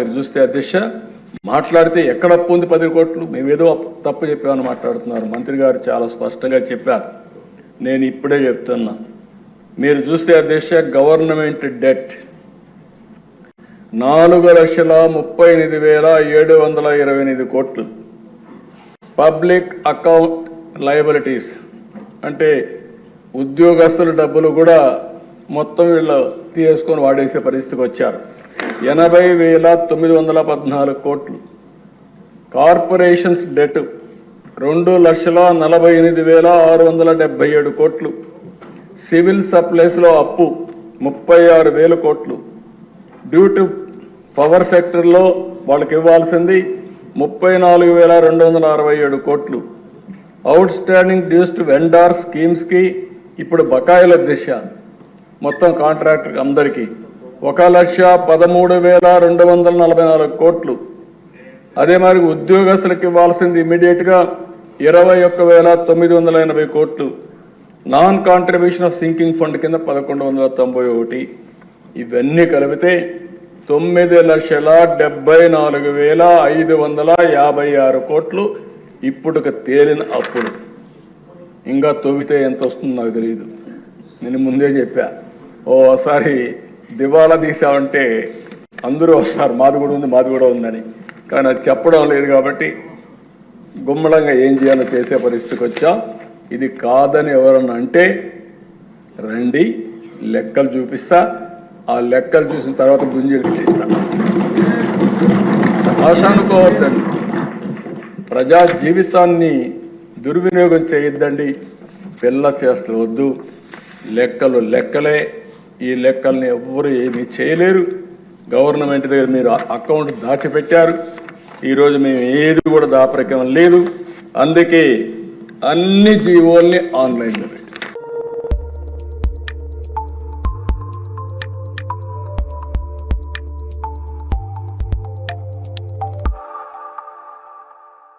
మీరు చూస్తే అధ్యక్ష మాట్లాడితే ఎక్కడ అప్పు ఉంది 10 కోట్లు, మేమేదో తప్పు చెప్పామని మాట్లాడుతున్నారు. మంత్రి గారు చాలా స్పష్టంగా చెప్పారు. నేను ఇప్పుడే చెప్తున్నా, మీరు చూస్తే అధ్యక్ష గవర్నమెంట్ డెట్ 4,38,728 కోట్లు. పబ్లిక్ అకౌంట్ లయబిలిటీస్ అంటే ఉద్యోగస్తుల డబ్బులు కూడా మొత్తం వీళ్ళు తీసుకొని వాడేసే పరిస్థితికి వచ్చారు. 80,914 కోట్లు. కార్పొరేషన్స్ డెట్ 2,48,677 కోట్లు. సివిల్ సప్లైస్లో అప్పు 36,000 కోట్లు. డ్యూ టు పవర్ సెక్టర్లో వాళ్ళకి ఇవ్వాల్సింది 34,267 కోట్లు. Outstanding dues to vendor స్కీమ్స్కి ఇప్పుడు బకాయిల దిశ మొత్తం కాంట్రాక్టర్ అందరికీ 1,13,244 కోట్లు. అదే మరి ఉద్యోగస్తులకు ఇవ్వాల్సింది ఇమీడియట్గా 21,980 కోట్లు. Non contribution of sinking fund కింద 1,191. ఇవన్నీ కలిపితే 9,74,556 కోట్లు ఇప్పుడు తేలిన అప్పులు. ఇంకా తవ్వితే ఎంత వస్తుందో నాకు తెలియదు. నేను ముందే చెప్పా, ఓసారి దివాలా తీసామంటే అందరూ వస్తారు, మాది కూడా ఉందని. కానీ అది చెప్పడం లేదు కాబట్టి గుమ్మడంగా ఏం చేయాలో చేసే పరిస్థితికి వచ్చా. ఇది కాదని ఎవరన్నా అంటే రండి, లెక్కలు చూపిస్తా. ఆ లెక్కలు చూసిన తర్వాత గుంజీలు తీస్తా. ఆశ అనుకోవద్దండి, ప్రజా జీవితాన్ని దుర్వినియోగం చేయొద్దండి. పిల్ల చేస్తూ వద్దు. లెక్కలు లెక్కలే. ఈ లెక్కల్ని ఎవ్వరు ఏమీ చేయలేరు. గవర్నమెంట్ దగ్గర మీరు అకౌంట్ దాచిపెట్టారు. ఈరోజు మేము ఏది కూడా దాపరికం లేదు. అందుకే అన్ని జీవోల్ని ఆన్లైన్లో